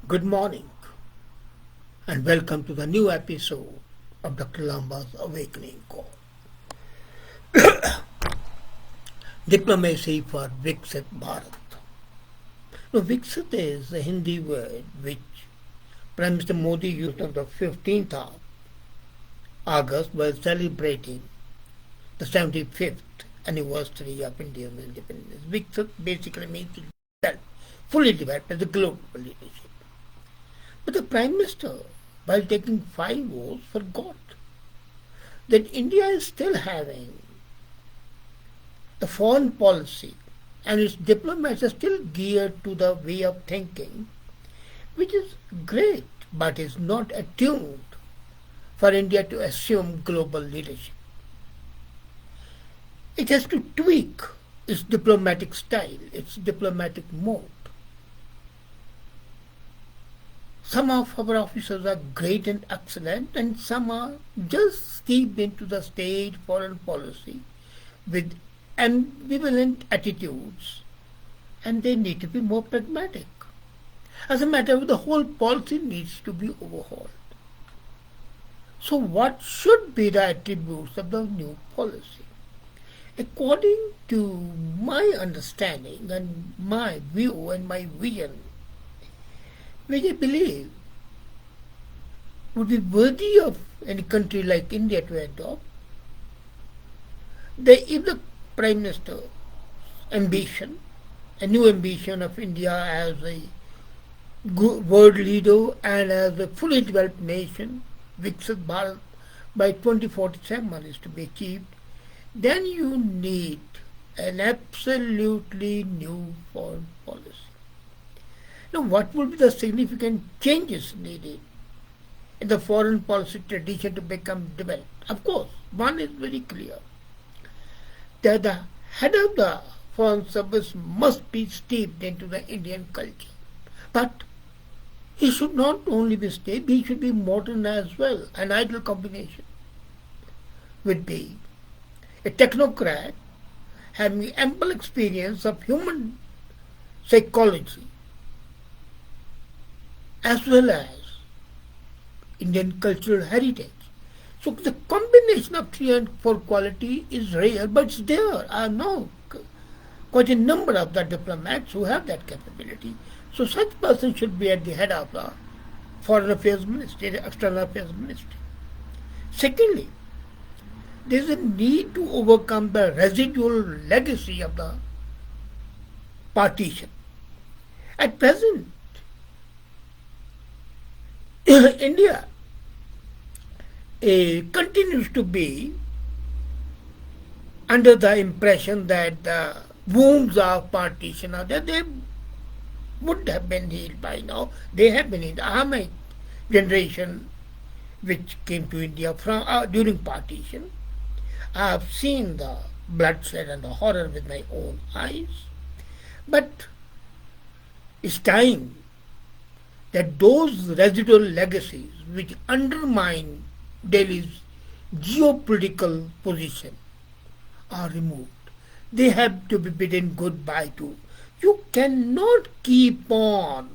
Good morning and welcome to the new episode of Dr. Lamba's Awakening Call. Diplomacy for Viksit Bharat. Now, Viksit is a Hindi word which Prime Minister Modi used on the 15th of August while celebrating the 75th anniversary of India's independence. Viksit basically means to develop, fully developed as a global leadership. But the Prime Minister, while taking 5 votes, forgot that India is still having the foreign policy and its diplomats are still geared to the way of thinking, which is great but is not attuned for India to assume global leadership. It has to tweak its diplomatic style, its diplomatic mode. Some of our officers are great and excellent, and some are just steeped into the staid foreign policy with ambivalent attitudes, and they need to be more pragmatic. As a matter of fact, the whole policy needs to be overhauled. So what should be the attributes of the new policy? According to my understanding and my view and my vision, which I believe would be worthy of any country like India to adopt, if the Prime Minister's ambition, a new ambition of India as a world leader and as a fully developed nation, Viksit Bharat, by 2047 is to be achieved, then you need an absolutely new foreign policy. Now, what would be the significant changes needed in the foreign policy tradition to become developed? Of course, one is very clear, that the head of the foreign service must be steeped into the Indian culture. But he should not only be steeped, he should be modern as well. An ideal combination would be a technocrat having ample experience of human psychology as well as Indian cultural heritage. So the combination of 3 and 4 quality is rare, but it's there. I know quite a number of the diplomats who have that capability. So such person should be at the head of the Foreign Affairs Ministry, the External Affairs Ministry. Secondly, there is a need to overcome the residual legacy of the partition. At present, India continues to be under the impression that the wounds of partition are there. They would have been healed by now. They have been healed. My generation, which came to India from during partition, I have seen the bloodshed and the horror with my own eyes. But it's time that those residual legacies which undermine Delhi's geopolitical position are removed. They have to be bidden goodbye to. You cannot keep on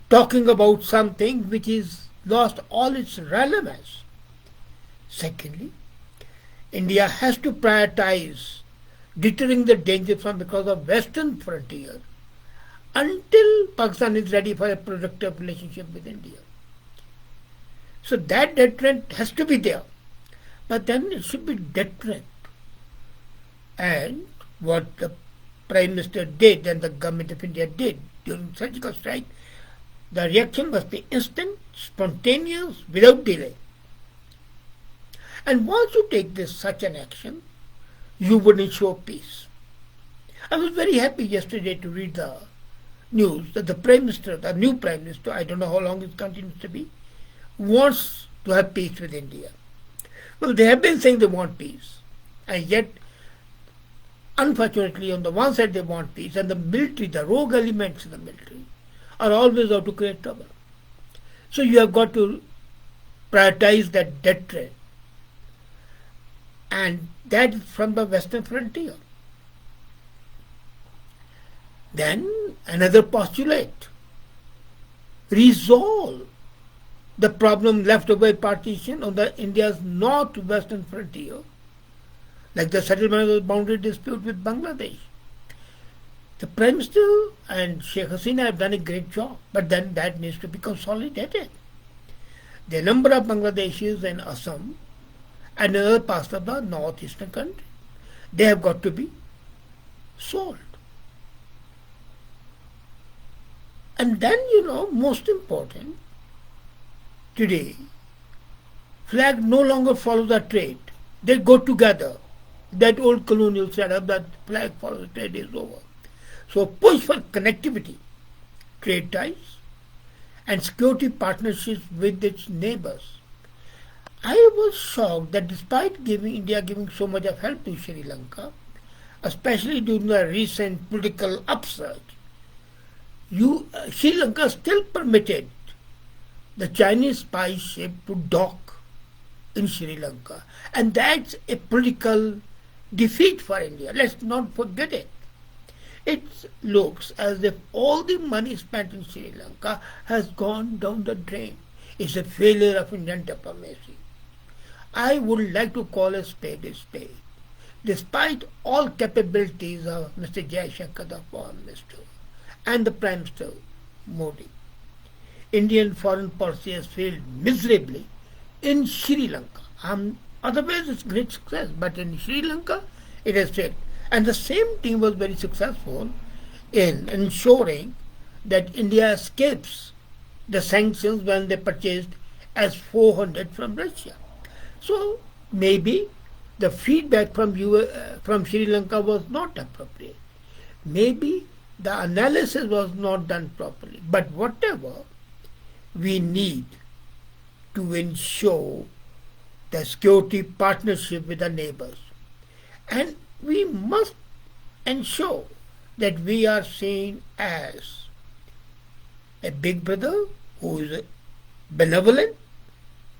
talking about something which is lost all its relevance. Secondly, India has to prioritize deterring the danger from because of western frontier until Pakistan is ready for a productive relationship with India. So that deterrent has to be there. But then it should be deterrent. And what the Prime Minister did and the Government of India did during surgical strike, the reaction must be instant, spontaneous, without delay. And once you take such an action, you would ensure peace. I was very happy yesterday to read the news that the Prime Minister, the new Prime Minister, I don't know how long it continues to be, wants to have peace with India. Well, they have been saying they want peace, and yet, unfortunately, on the one side they want peace, and the military, the rogue elements in the military, are always out to create trouble. So you have got to prioritize that deterrent, and that is from the western frontier. Then another postulate resolve the problem left by partition on the India's northwestern frontier, like the settlement of the boundary dispute with Bangladesh. The Prime Minister and Sheikh Hasina have done a great job, but then that needs to be consolidated. The number of Bangladeshis in Assam and other parts of the northeastern country, they have got to be solved. And then, most important, today, flag no longer follows the trade. They go together. That old colonial setup that flag follows trade is over. So push for connectivity, trade ties, and security partnerships with its neighbors. I was shocked that despite India giving so much of help to Sri Lanka, especially during the recent political upsurge, Sri Lanka still permitted the Chinese spy ship to dock in Sri Lanka. And that's a political defeat for India. Let's not forget it. It looks as if all the money spent in Sri Lanka has gone down the drain. It's a failure of Indian diplomacy. I would like to call a spade a spade. Despite all capabilities of Mr. Jaishankar, the Foreign Minister, and the Prime Minister Modi, Indian foreign policy has failed miserably in Sri Lanka. Otherwise, it's great success, but in Sri Lanka, it has failed. And the same team was very successful in ensuring that India escapes the sanctions when they purchased S-400 from Russia. So maybe the feedback from Sri Lanka was not appropriate. Maybe the analysis was not done properly. But whatever, we need to ensure the security partnership with the neighbors. And we must ensure that we are seen as a big brother who is benevolent,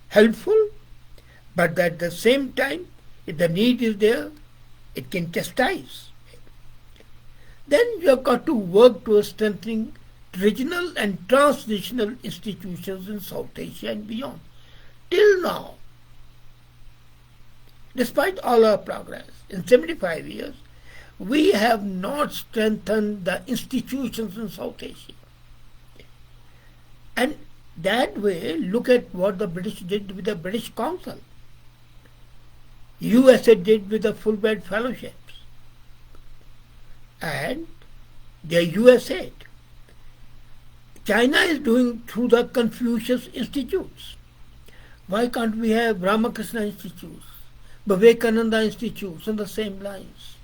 helpful, but at the same time, if the need is there, it can chastise. Then you have got to work towards strengthening regional and transnational institutions in South Asia and beyond. Till now, despite all our progress, in 75 years, we have not strengthened the institutions in South Asia. And that way, look at what the British did with the British Council. USA did with the Fulbright fellowships. And their USAID. China is doing through the Confucius Institutes. Why can't we have Ramakrishna Institutes, Vivekananda Institutes on the same lines?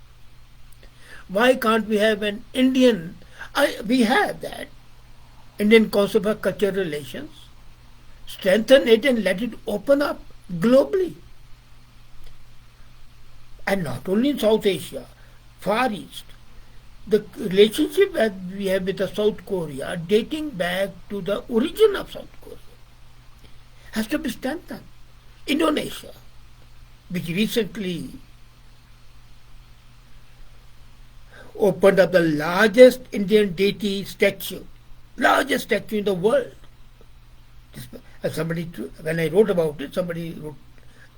Why can't we have an Indian, we have that, Indian Council for Cultural Relations, strengthen it and let it open up globally. And not only in South Asia, Far East. The relationship that we have with the South Korea, dating back to the origin of South Korea, has to be strengthened. Indonesia, which recently opened up the largest Indian deity statue, largest statue in the world. When I wrote about it,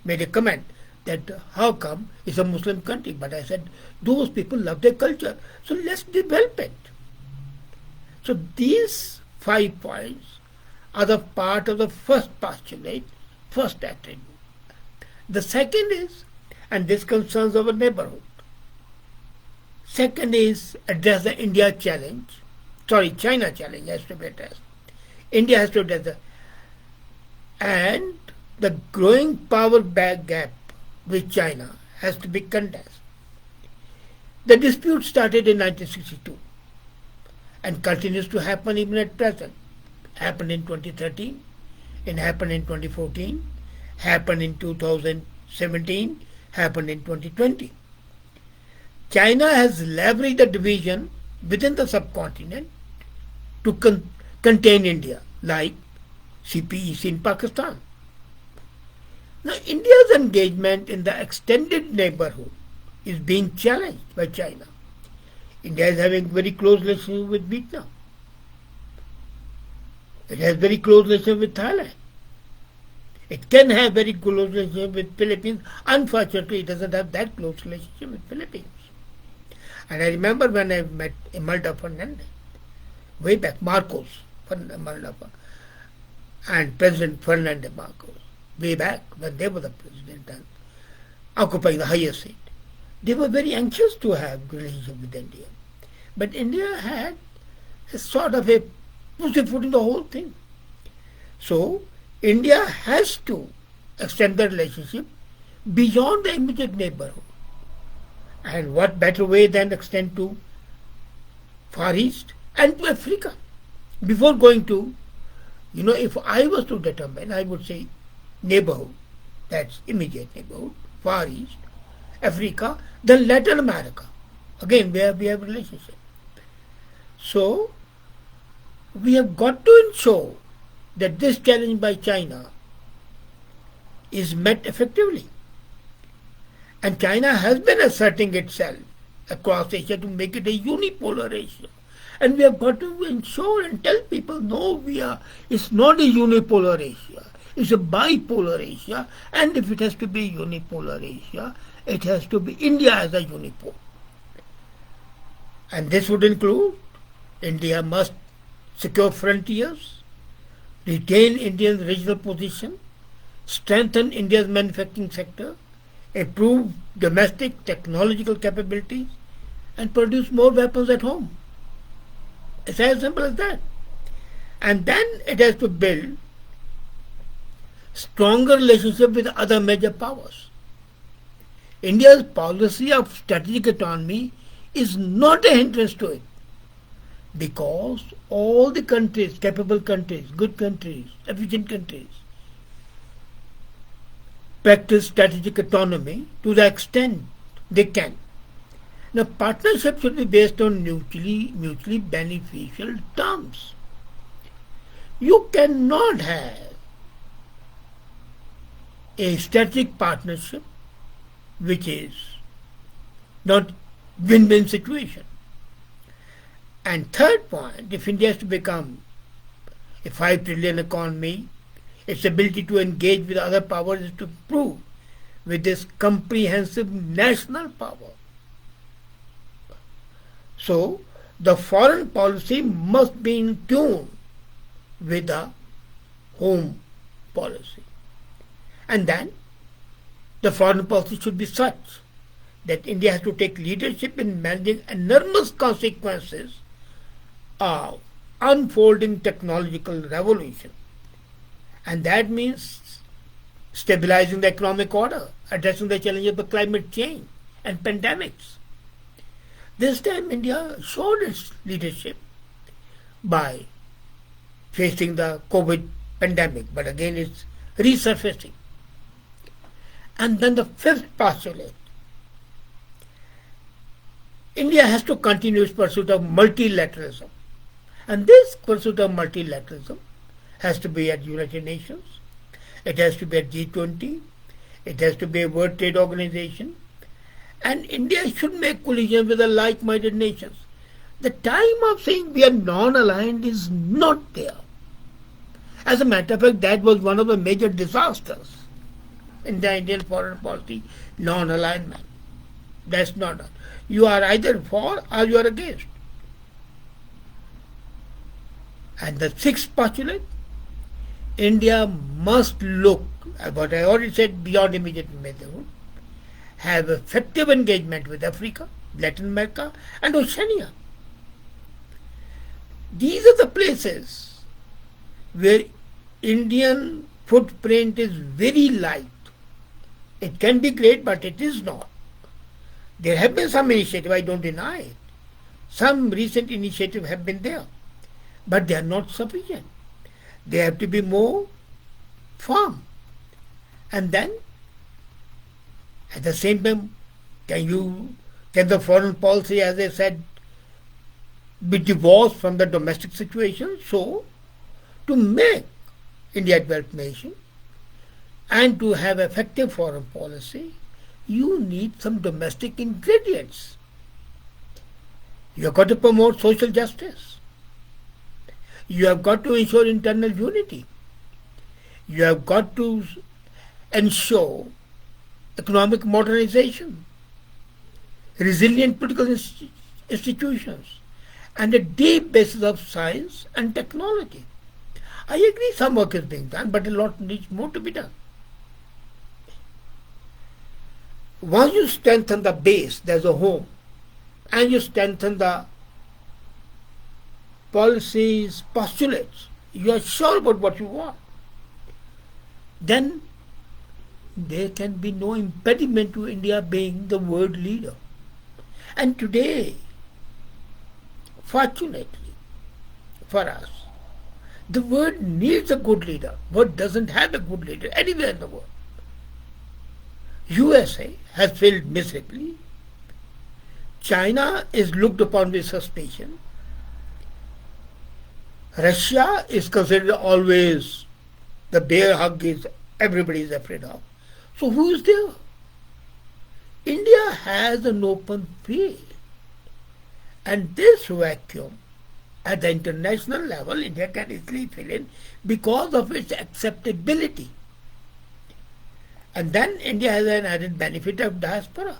made a comment that how come it's a Muslim country? But I said, those people love their culture, so let's develop it. So these 5 points are the part of the first postulate, first attribute. The second is, and this concerns our neighborhood. Second is address the China challenge has to be addressed. India has to address it. And the growing power gap with China has to be contested. The dispute started in 1962 and continues to happen even at present. Happened in 2013, it happened in 2014, happened in 2017, happened in 2020. China has leveraged the division within the subcontinent to contain India, like CPEC in Pakistan. Now, India's engagement in the extended neighborhood is being challenged by China. India is having very close relations with Vietnam. It has very close relationship with Thailand. It can have very close relationship with Philippines. Unfortunately, it doesn't have that close relationship with Philippines. And I remember when I met Imelda Fernandez, way back, Marcos, and President Fernandez Marcos, way back when they were the president and occupying the highest seat. They were very anxious to have relationship with India. But India had a sort of a pussyfoot in the whole thing. So, India has to extend the relationship beyond the immediate neighborhood. And what better way than extend to Far East and to Africa? Before going to, if I was to determine, I would say neighborhood, that's immediate neighborhood, Far East, Africa, then Latin America, again where we have relationship. So, we have got to ensure that this challenge by China is met effectively. And China has been asserting itself across Asia to make it a unipolar Asia. And we have got to ensure and tell people, no, it's not a unipolar Asia. It's a bipolar Asia. And if it has to be unipolar Asia, it has to be India as a unipole. And this would include India must secure frontiers, retain India's regional position, strengthen India's manufacturing sector, improve domestic technological capabilities, and produce more weapons at home. It's as simple as that. And then it has to build stronger relationship with other major powers. India's policy of strategic autonomy is not a hindrance to it, because all the countries, capable countries, good countries, efficient countries, practice strategic autonomy to the extent they can. Now, partnership should be based on mutually beneficial terms. You cannot have a strategic partnership which is not win-win situation. And third point, if India has to become a 5 trillion economy, its ability to engage with other powers is to prove with this comprehensive national power. So, the foreign policy must be in tune with the home policy. And then, the foreign policy should be such that India has to take leadership in managing enormous consequences of unfolding technological revolution. And that means stabilizing the economic order, addressing the challenges of climate change and pandemics. This time India showed its leadership by facing the COVID pandemic, but again it's resurfacing. And then the fifth postulate, India has to continue its pursuit of multilateralism. And this pursuit of multilateralism has to be at United Nations, it has to be at G20, it has to be a World Trade Organization, and India should make coalition with the like-minded nations. The time of saying we are non-aligned is not there. As a matter of fact, that was one of the major disasters in the Indian foreign policy, non-alignment. That's not. You are either for or you are against. And the sixth postulate, India must look, what I already said, beyond immediate neighborhood, have effective engagement with Africa, Latin America, and Oceania. These are the places where Indian footprint is very light. It can be great, but it is not. There have been some initiatives, I don't deny it. Some recent initiatives have been there, but they are not sufficient. They have to be more firm. And then, at the same time, can the foreign policy, as I said, be divorced from the domestic situation? So, to make India a developed nation and to have effective foreign policy, you need some domestic ingredients. You have got to promote social justice. You have got to ensure internal unity. You have got to ensure economic modernization, resilient political institutions, and a deep basis of science and technology. I agree some work is being done, but a lot needs more to be done. Once you strengthen the base, there's a home, and you strengthen the policies, postulates, you are sure about what you want, then there can be no impediment to India being the world leader. And today, fortunately for us, the world needs a good leader. The world doesn't have a good leader anywhere in the world. USA has failed miserably. China is looked upon with suspicion. Russia is considered always the bear hug is everybody is afraid of. So who is there? India has an open field. And this vacuum at the international level, India can easily fill in because of its acceptability. And then India has an added benefit of diaspora,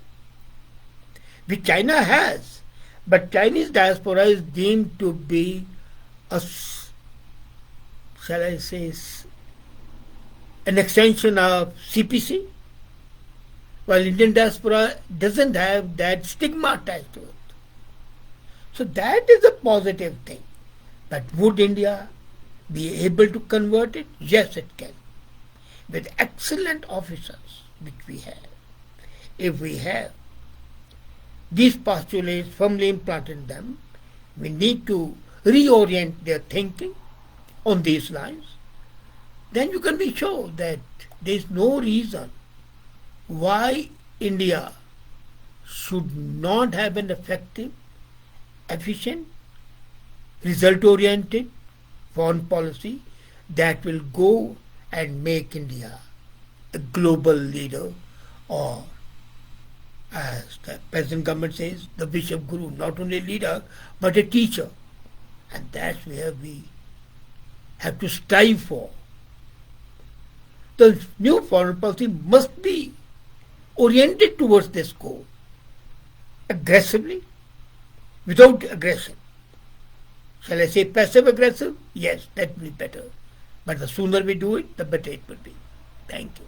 which China has. But Chinese diaspora is deemed to be a, shall I say, an extension of CPC, while Indian diaspora doesn't have that stigma attached to it. So that is a positive thing. But would India be able to convert it? Yes, it can. With excellent officers, which we have. If we have these postulates firmly implanted in them, we need to reorient their thinking on these lines. Then you can be sure that there is no reason why India should not have an effective, efficient, result-oriented foreign policy that will go and make India a global leader, or as the present government says, the Bishop Guru, not only a leader but a teacher. And that's where we have to strive for. The new foreign policy must be oriented towards this goal, aggressively, without aggression. Shall I say passive aggressive? Yes, that will be better. But the sooner we do it, the better it will be. Thank you.